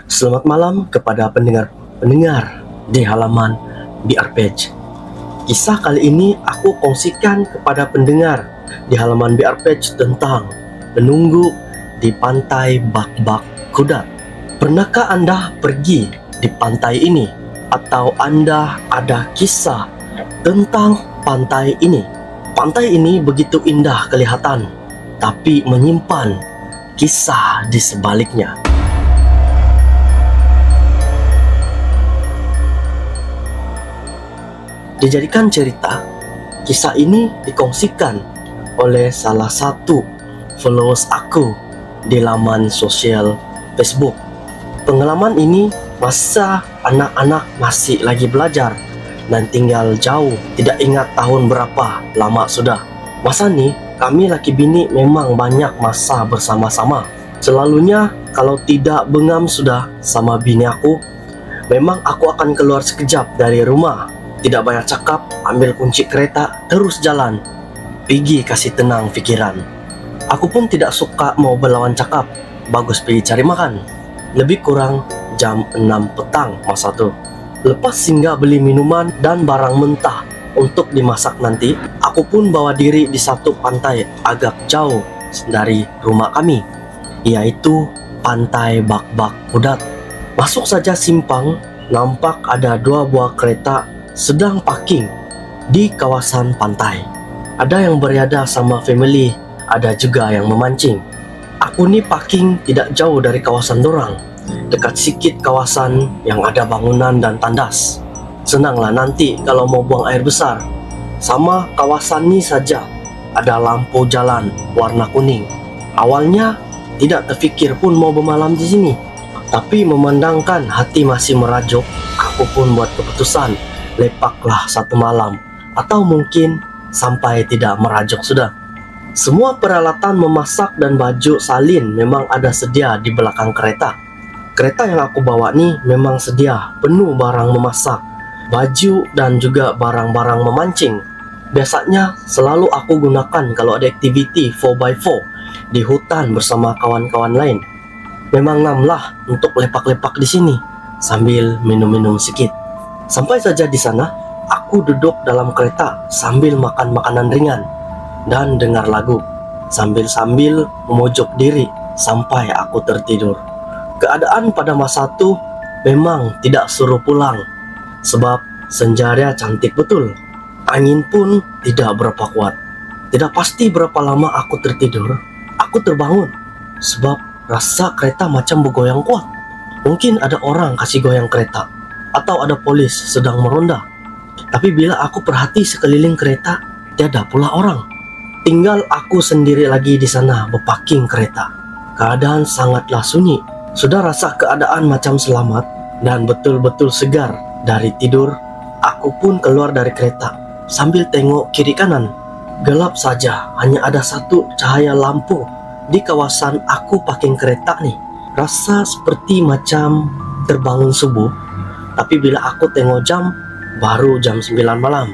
Selamat malam kepada pendengar di halaman BR Page. Kisah kali ini aku kongsikan kepada pendengar di halaman BR Page tentang menunggu di pantai Bak-Bak Kudat. Pernahkah Anda pergi di pantai ini? Atau Anda ada kisah tentang pantai ini? Pantai ini begitu indah kelihatan, tapi menyimpan kisah di sebaliknya. Dijadikan cerita, kisah ini dikongsikan oleh salah satu followers aku di laman sosial Facebook. Pengalaman ini masa anak-anak masih lagi belajar dan tinggal jauh, tidak ingat tahun berapa lama sudah. Masa ni kami laki bini memang banyak masa bersama-sama. Selalunya kalau tidak bengam sudah sama bini aku, memang aku akan keluar sekejap dari rumah. Tidak banyak cakap, ambil kunci kereta, terus jalan. Pergi kasih tenang fikiran. Aku pun tidak suka mau berlawan cakap. Bagus pergi cari makan. Lebih kurang jam 6 petang masa tu. Lepas singgah beli minuman dan barang mentah untuk dimasak nanti, aku pun bawa diri di satu pantai agak jauh dari rumah kami, yaitu Pantai Bak-Bak Kudat. Masuk saja simpang, nampak ada 2 buah kereta sedang parking di kawasan pantai. Ada yang beriadah sama family, ada juga yang memancing. Aku ni parking tidak jauh dari kawasan dorang, dekat sikit kawasan yang ada bangunan dan tandas. Senanglah nanti kalau mau buang air besar. Sama kawasan ni saja ada lampu jalan warna kuning. Awalnya tidak terfikir pun mau bermalam di sini, tapi memandangkan hati masih merajuk, aku pun buat keputusan lepaklah satu malam, atau mungkin sampai tidak merajuk sudah. Semua peralatan memasak dan baju salin memang ada sedia di belakang kereta. Kereta yang aku bawa ni memang sedia penuh barang memasak, baju dan juga barang-barang memancing. Biasanya selalu aku gunakan kalau ada aktiviti 4x4 di hutan bersama kawan-kawan lain. Memang ngam lah untuk lepak-lepak di sini sambil minum-minum sikit. Sampai saja di sana, aku duduk dalam kereta sambil makan makanan ringan dan dengar lagu, sambil-sambil memojok diri sampai aku tertidur. Keadaan pada masa itu memang tidak suruh pulang, sebab senja cantik betul. Angin pun tidak berapa kuat. Tidak pasti berapa lama aku tertidur. Aku terbangun sebab rasa kereta macam bergoyang kuat. Mungkin ada orang kasih goyang kereta, atau ada polis sedang meronda. Tapi bila aku perhati sekeliling kereta, tiada pula orang. Tinggal aku sendiri lagi di sana berparking kereta. Keadaan sangatlah sunyi. Sudah rasa keadaan macam selamat dan betul-betul segar dari tidur, aku pun keluar dari kereta sambil tengok kiri kanan. Gelap saja, hanya ada satu cahaya lampu di kawasan aku parking kereta ni. Rasa seperti macam terbangun subuh. Tapi bila aku tengok jam, baru jam 9 malam.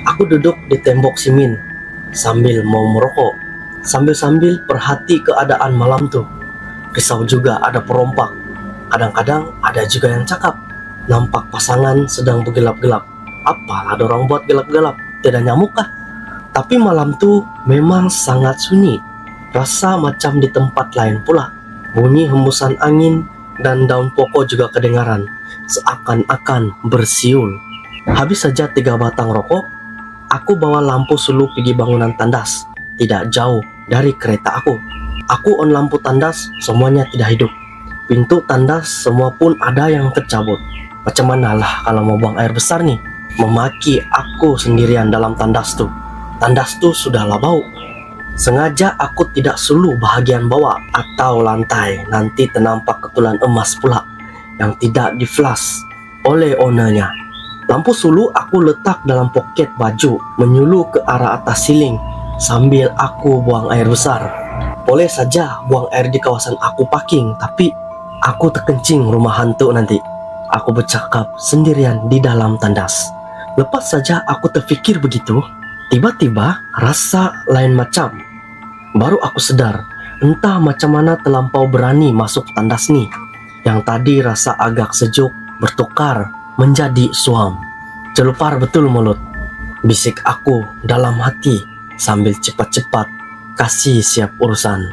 Aku duduk di tembok simin sambil mau merokok, sambil perhati keadaan malam tu. Risau juga ada perompak. Kadang-kadang ada juga yang cakap. Nampak pasangan sedang bergelap-gelap. Apalah dorang buat gelap-gelap? Tidak nyamuk kah? Tapi malam tu memang sangat sunyi. Rasa macam di tempat lain pula. Bunyi hembusan angin dan daun pokok juga kedengaran, seakan-akan bersiul. Habis saja 3 batang rokok, aku bawa lampu sulu pergi bangunan tandas, tidak jauh dari kereta aku. Aku on lampu tandas, semuanya tidak hidup. Pintu tandas semua pun ada yang tercabut. Macam manalah kalau mau buang air besar nih. Memaki aku sendirian dalam tandas tu. Tandas tu sudahlah bau. Sengaja aku tidak sulu bahagian bawah atau lantai, nanti ternampak ketulan emas pula yang tidak di-flash oleh ownernya. Lampu sulu aku letak dalam poket baju, menyulu ke arah atas siling sambil aku buang air besar. Boleh saja buang air di kawasan aku parking, tapi aku terkencing rumah hantu nanti. Aku bercakap sendirian di dalam tandas. Lepas saja aku terfikir begitu, tiba-tiba rasa lain macam. Baru aku sedar, entah macam mana terlampau berani masuk tandas ni. Yang tadi rasa agak sejuk bertukar menjadi suam. Celupar betul mulut, bisik aku dalam hati sambil cepat-cepat kasih siap urusan.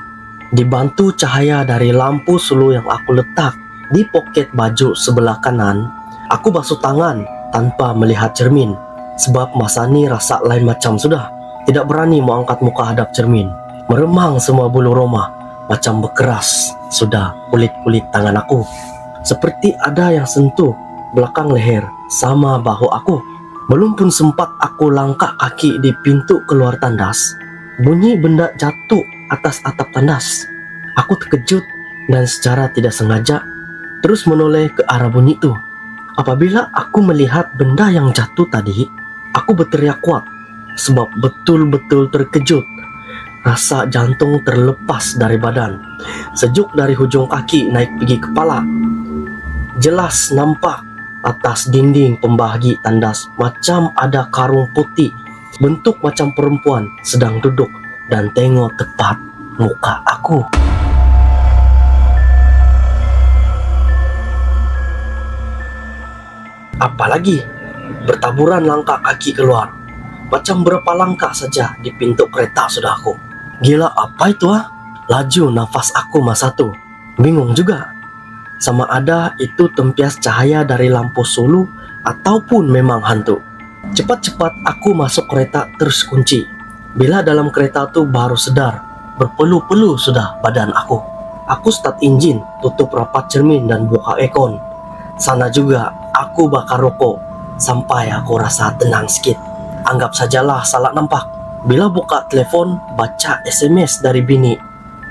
Dibantu cahaya dari lampu sulu yang aku letak di poket baju sebelah kanan, aku basuh tangan tanpa melihat cermin. Sebab masa ni rasa lain macam sudah. Tidak berani mau angkat muka hadap cermin. Meremang semua bulu roma, macam berkeras sudah kulit-kulit tangan aku. Seperti ada yang sentuh belakang leher sama bahu aku. Belum pun sempat aku langkah kaki di pintu keluar tandas, bunyi benda jatuh atas atap tandas. Aku terkejut dan secara tidak sengaja terus menoleh ke arah bunyi itu. Apabila aku melihat benda yang jatuh tadi, aku berteriak kuat sebab betul-betul terkejut. Rasa jantung terlepas dari badan, sejuk dari hujung kaki naik pergi kepala. Jelas nampak atas dinding pembahagi tandas macam ada karung putih bentuk macam perempuan sedang duduk dan tengok tepat muka aku. Apalagi bertaburan langkah kaki keluar, macam berapa langkah saja di pintu kereta sudah aku. Gila apa itu ah? Laju nafas aku masa tu. Bingung juga, sama ada itu tempias cahaya dari lampu sulu ataupun memang hantu. Cepat-cepat aku masuk kereta terus kunci. Bila dalam kereta tu baru sedar berpeluh-peluh sudah badan aku. Aku start enjin, tutup rapat cermin dan buka aircon. Sana juga aku bakar rokok sampai aku rasa tenang sikit. Anggap sajalah salah nampak. Bila buka telepon, baca SMS dari bini,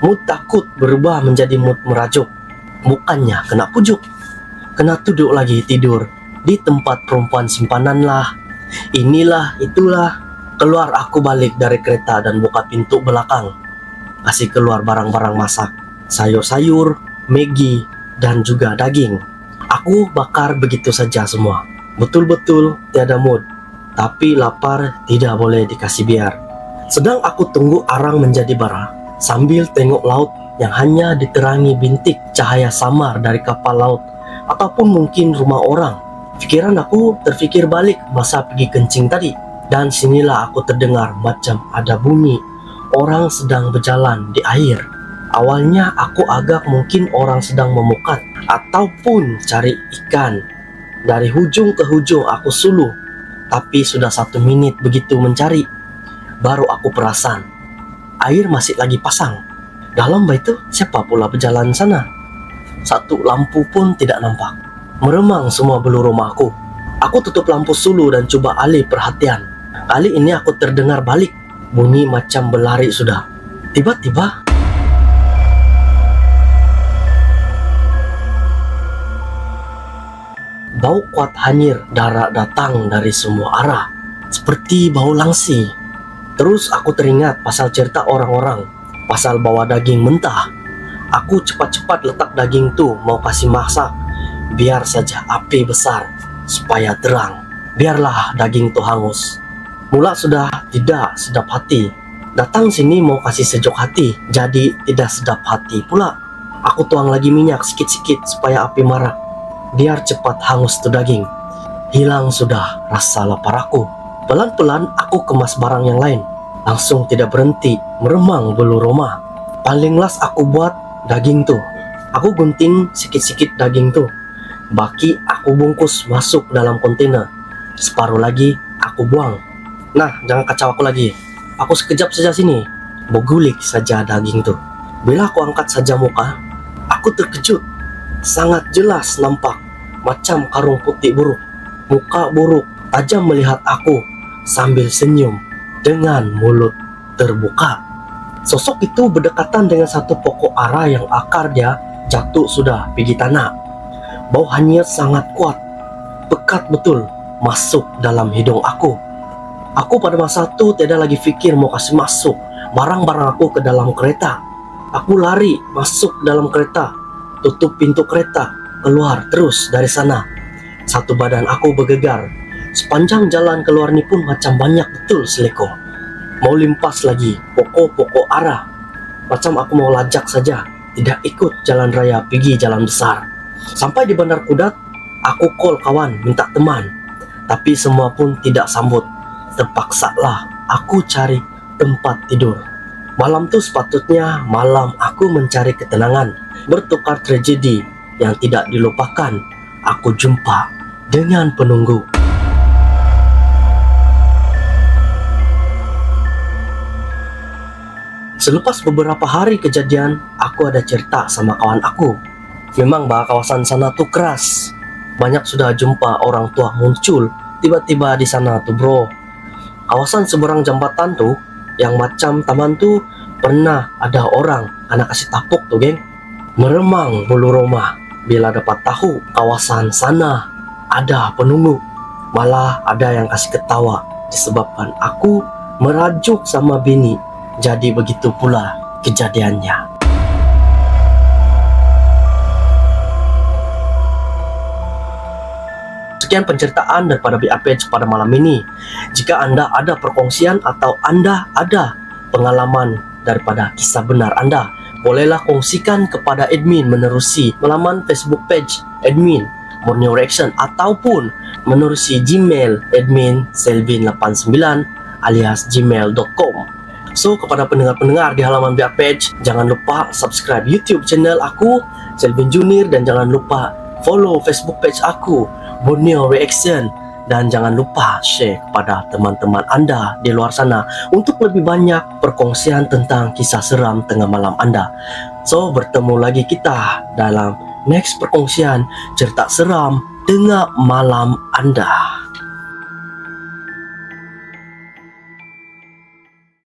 mood takut berubah menjadi mood merajuk. Bukannya kena pujuk, kena duduk lagi tidur di tempat perempuan simpanan lah. Inilah itulah. Keluar aku balik dari kereta dan buka pintu belakang. Kasih keluar barang-barang masak, sayur-sayur, Maggi dan juga daging. Aku bakar begitu saja semua. Betul-betul tiada mood. Tapi lapar tidak boleh dikasih biar. Sedang aku tunggu arang menjadi bara, sambil tengok laut yang hanya diterangi bintik cahaya samar dari kapal laut ataupun mungkin rumah orang. Pikiran aku terfikir balik masa pergi kencing tadi. Dan sinilah aku terdengar macam ada bunyi orang sedang berjalan di air. Awalnya aku agak mungkin orang sedang memukat ataupun cari ikan. Dari hujung ke hujung aku suluh, tapi sudah 1 menit begitu mencari, baru aku perasan air masih lagi pasang. Dalam bait itu siapa pula berjalan sana? Satu lampu pun tidak nampak. Meremang semua bulu rumahku. Aku tutup lampu sulu dan coba alih perhatian. Kali ini aku terdengar balik bunyi macam berlari sudah. Tiba-tiba bau kuat hanyir darah datang dari semua arah, seperti bau langsi. Terus aku teringat pasal cerita orang-orang, pasal bawa daging mentah. Aku cepat-cepat letak daging tu mau kasih masak. Biar saja api besar, supaya terang. Biarlah daging tu hangus. Mula sudah tidak sedap hati. Datang sini mau kasih sejuk hati, jadi tidak sedap hati pula. Aku tuang lagi minyak sikit-sikit supaya api marak. Biar cepat hangus tu daging. Hilang sudah rasa lapar aku. Pelan-pelan aku kemas barang yang lain. Langsung tidak berhenti meremang bulu roma. Paling las aku buat daging tu. Aku gunting sikit-sikit daging tu. Baki aku bungkus masuk dalam kontainer. Separuh lagi aku buang. Nah, jangan kacau aku lagi. Aku sekejap saja sini. Bergulik saja daging tu. Bila aku angkat saja muka, aku terkejut. Sangat jelas nampak macam karung putih buruk. Muka buruk tajam melihat aku sambil senyum dengan mulut terbuka. Sosok itu berdekatan dengan satu pokok ara yang akar dia jatuh sudah pergi tanah. Bau hanyir sangat kuat, pekat betul masuk dalam hidung aku. Aku pada masa itu tidak lagi fikir mau kasih masuk barang-barang aku ke dalam kereta. Aku lari masuk dalam kereta, tutup pintu kereta, keluar terus dari sana. Satu badan aku bergegar. Sepanjang jalan keluar ni pun macam banyak betul seleko. Mau limpas lagi pokok-pokok arah. Macam aku mau lajak saja, tidak ikut jalan raya pergi jalan besar. Sampai di Bandar Kudat, aku call kawan minta teman, tapi semua pun tidak sambut. Terpaksalah aku cari tempat tidur. Malam tu sepatutnya malam aku mencari ketenangan. Bertukar tragedi yang tidak dilupakan, aku jumpa dengan penunggu. Selepas beberapa hari kejadian, aku ada cerita sama kawan aku. Memang bah kawasan sana tuh keras. Banyak sudah jumpa orang tua muncul tiba-tiba di sana tuh bro. Kawasan seberang jambatan tuh, yang macam taman tuh, pernah ada orang anak kasih tapuk tuh geng. Meremang bulu roma bila dapat tahu kawasan sana ada penunggu. Malah ada yang kasih ketawa disebabkan aku merajuk sama bini. Jadi begitu pula kejadiannya. Sekian penceritaan daripada BA Page pada malam ini. Jika Anda ada perkongsian atau Anda ada pengalaman daripada kisah benar Anda, bolehlah kongsikan kepada admin menerusi laman Facebook page admin Borneo Reaction ataupun menerusi Gmail admin Selvin89 alias gmail.com. So, kepada pendengar-pendengar di halaman BA Page, jangan lupa subscribe YouTube channel aku, Selvin Junior, dan jangan lupa follow Facebook page aku, Borneo Reaction, dan jangan lupa share kepada teman-teman Anda di luar sana untuk lebih banyak perkongsian tentang kisah seram tengah malam Anda. So, bertemu lagi kita dalam next perkongsian cerita seram tengah malam Anda.